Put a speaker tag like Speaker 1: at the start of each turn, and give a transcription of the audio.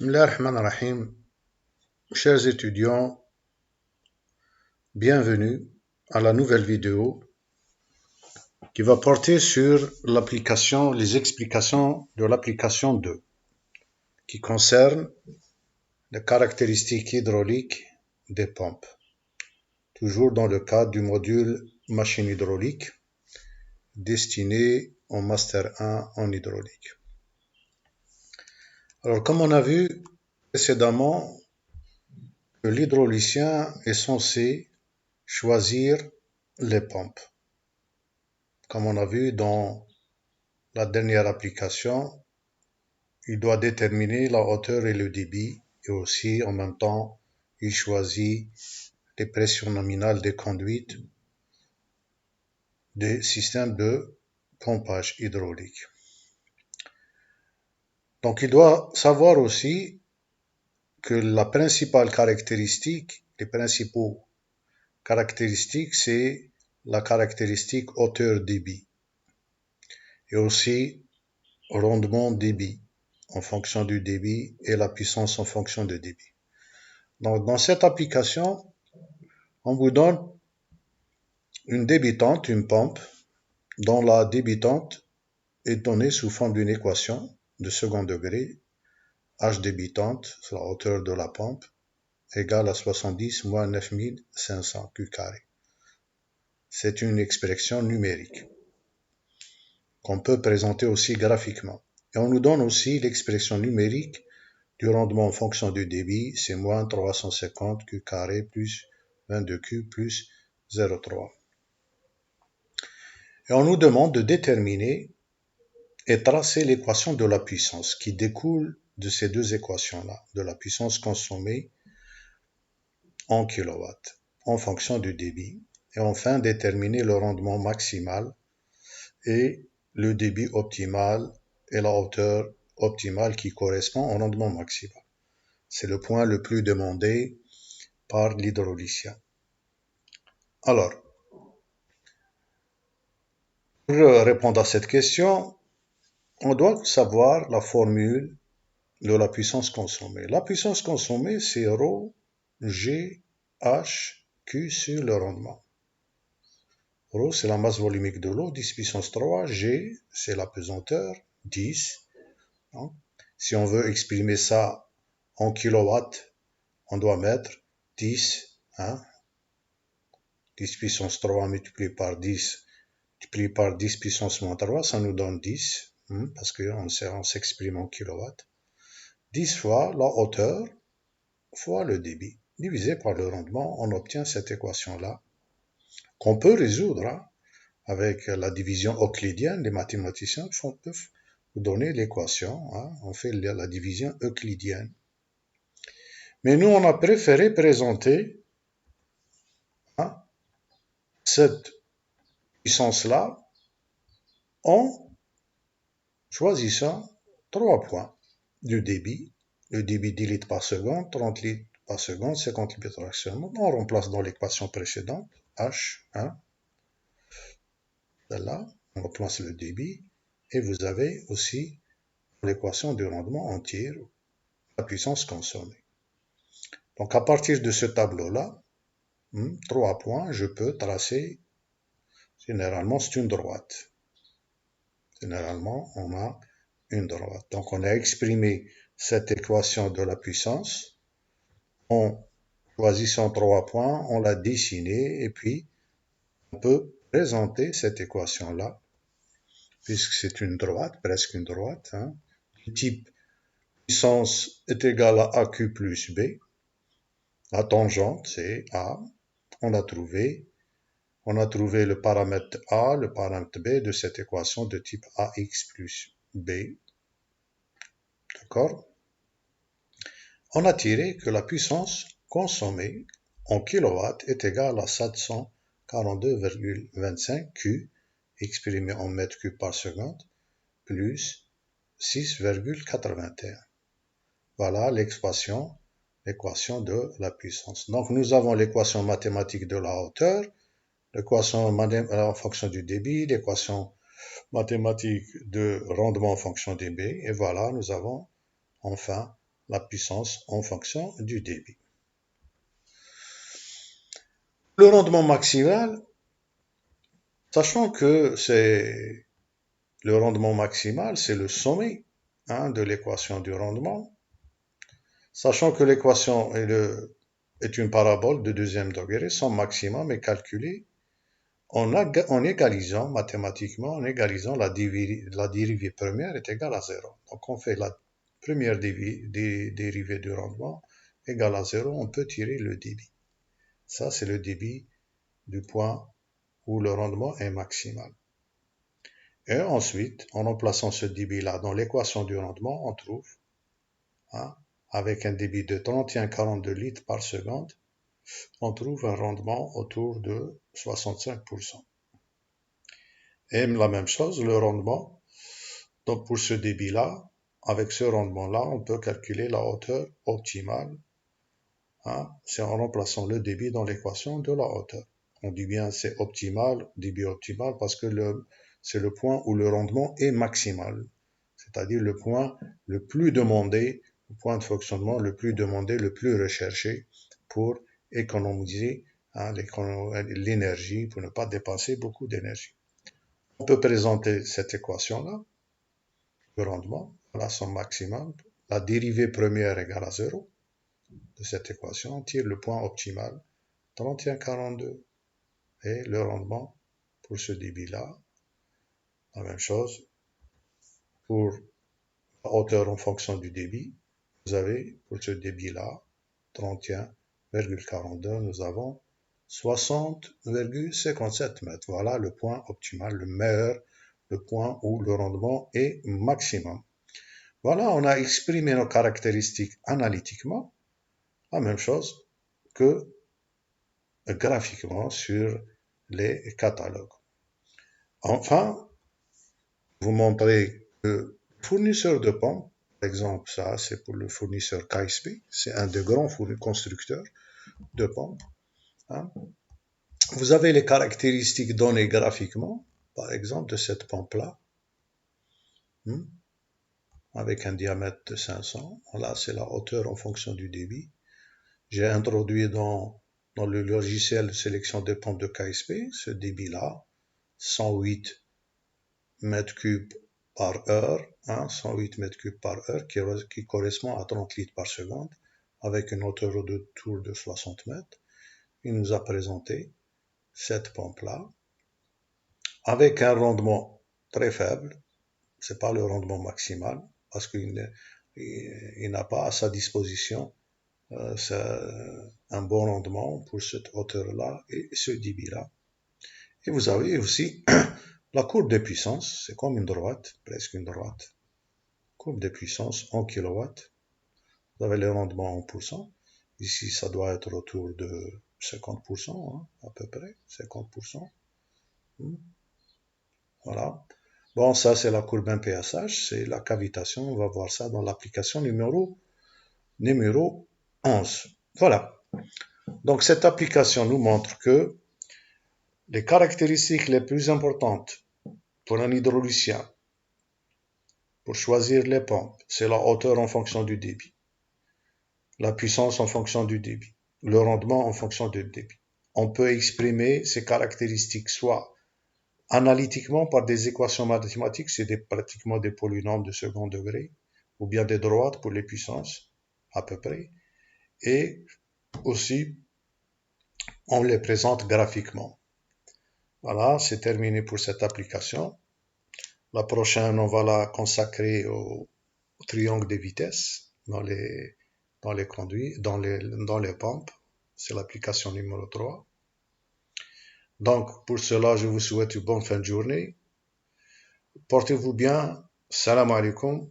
Speaker 1: Bismillahirrahmanirrahim. Chers étudiants, bienvenue à la nouvelle vidéo qui va porter sur les explications de l'application 2 qui concerne les caractéristiques hydrauliques des pompes, toujours dans le cadre du module machine hydraulique destiné au Master 1 en hydraulique. Alors, comme on a vu précédemment, l'hydraulicien est censé choisir les pompes. Comme on a vu dans la dernière application, il doit déterminer la hauteur et le débit et aussi en même temps, il choisit les pressions nominales des conduites des systèmes de pompage hydraulique. Donc il doit savoir aussi que la principale caractéristique, les principaux caractéristiques, c'est la caractéristique hauteur-débit et aussi rendement-débit en fonction du débit et la puissance en fonction du débit. Donc, dans cette application, on vous donne une débitante, une pompe, dont la débitante est donnée sous forme d'une équation de second degré. H débitante, c'est la hauteur de la pompe, égale à 70 moins 9500 Q carré. C'est une expression numérique qu'on peut présenter aussi graphiquement. Et on nous donne aussi l'expression numérique du rendement en fonction du débit, c'est moins 350 Q carré plus 22Q plus 0,3. Et on nous demande de déterminer et tracer l'équation de la puissance qui découle de ces deux équations-là, de la puissance consommée en kilowatts en fonction du débit, et enfin déterminer le rendement maximal et le débit optimal et la hauteur optimale qui correspond au rendement maximal. C'est le point le plus demandé par l'hydraulicien. Alors, pour répondre à cette question, on doit savoir la formule de la puissance consommée. La puissance consommée, c'est ρ, G, H, Q sur le rendement. ρ, c'est la masse volumique de l'eau, 10 puissance 3. G, c'est la pesanteur, 10. Si on veut exprimer ça en kilowatts, on doit mettre 10. 10 puissance 3 multiplié par 10, multiplié par 10 puissance moins 3, ça nous donne 10, parce qu'on s'exprime en kilowatts. 10 fois la hauteur fois le débit, divisé par le rendement, on obtient cette équation-là, qu'on peut résoudre avec la division euclidienne. Les mathématiciens peuvent vous donner l'équation, on fait la division euclidienne. Mais nous, on a préféré présenter cette puissance-là en choisissant 3 points du débit. Le débit 10 litres par seconde, 30 litres par seconde, 50 litres par seconde. On remplace dans l'équation précédente, H, celle-là, on remplace le débit, et vous avez aussi l'équation du rendement entier, la puissance consommée. Donc à partir de ce tableau-là, 3 points, je peux tracer, généralement c'est une droite. Généralement, on a une droite. Donc on a exprimé cette équation de la puissance en choisissant 3 points, on l'a dessinée et puis on peut présenter cette équation-là, puisque c'est une droite, presque une droite, du type puissance est égale à AQ plus B. La tangente, c'est A. On a trouvé le paramètre A, le paramètre B de cette équation de type AX plus B. D'accord? On a tiré que la puissance consommée en kilowatts est égale à 742,25 Q, exprimé en mètres cubes par seconde, plus 6,81. Voilà l'équation de la puissance. Donc nous avons l'équation mathématique de la hauteur, l'équation en fonction du débit, l'équation mathématique de rendement en fonction des B, et voilà, nous avons enfin la puissance en fonction du débit. Le rendement maximal, sachant que le rendement maximal, c'est le sommet de l'équation du rendement, sachant que l'équation est une parabole de deuxième degré, son maximum est calculé en égalisant, mathématiquement, en égalisant la dérivée première est égale à 0. Donc on fait la première dérivée du rendement égale à 0, on peut tirer le débit. Ça, c'est le débit du point où le rendement est maximal. Et ensuite, en remplaçant ce débit-là dans l'équation du rendement, on trouve, avec un débit de 31,42 litres par seconde, on trouve un rendement autour de 65%. Et la même chose, le rendement, donc pour ce débit-là, avec ce rendement-là, on peut calculer la hauteur optimale. C'est en remplaçant le débit dans l'équation de la hauteur. On dit bien c'est optimal, débit optimal, parce que c'est le point où le rendement est maximal. C'est-à-dire le point le plus demandé, le point de fonctionnement le plus demandé, le plus recherché pour économiser l'énergie, pour ne pas dépenser beaucoup d'énergie. On peut présenter cette équation-là, le rendement, voilà son maximum, la dérivée première égale à 0 de cette équation, on tire le point optimal, 31,42, et le rendement pour ce débit-là, la même chose, pour la hauteur en fonction du débit, vous avez pour ce débit-là, 31,42, nous avons 60,57 mètres. Voilà le point optimal, le meilleur, le point où le rendement est maximum. Voilà, on a exprimé nos caractéristiques analytiquement, la même chose que graphiquement sur les catalogues. Enfin, vous montrez que le fournisseur de pompes, par exemple, ça c'est pour le fournisseur KSP, c'est un des grands constructeurs de pompes. Vous avez les caractéristiques données graphiquement, par exemple, de cette pompe-là, avec un diamètre de 500. Là, c'est la hauteur en fonction du débit. J'ai introduit dans le logiciel de sélection des pompes de KSP ce débit-là, 108 mètres cubes par heure, 108 mètres cubes par heure, qui correspond à 30 litres par seconde, avec une hauteur de tour de 60 mètres. Il nous a présenté cette pompe-là, avec un rendement très faible. C'est pas le rendement maximal, parce qu'il n'a pas à sa disposition un bon rendement pour cette hauteur-là et ce débit-là. Et vous avez aussi la courbe de puissance, c'est comme une droite, presque une droite. Courbe de puissance en kilowatts. Vous avez le rendement en pourcent. Ici, ça doit être autour de 50%, à peu près, 50%. Voilà. Bon, ça, c'est la courbe MPSH, c'est la cavitation. On va voir ça dans l'application numéro 11. Voilà. Donc, cette application nous montre que les caractéristiques les plus importantes pour un hydraulicien, pour choisir les pompes, c'est la hauteur en fonction du débit, la puissance en fonction du débit, le rendement en fonction du débit. On peut exprimer ces caractéristiques soit analytiquement par des équations mathématiques, c'est pratiquement des polynômes de second degré, ou bien des droites pour les puissances, à peu près, et aussi on les présente graphiquement. Voilà, c'est terminé pour cette application. La prochaine, on va la consacrer au triangle des vitesses dans les conduits, dans les pompes. C'est l'application numéro 3. Donc, pour cela, je vous souhaite une bonne fin de journée. Portez-vous bien. Salam alaikum.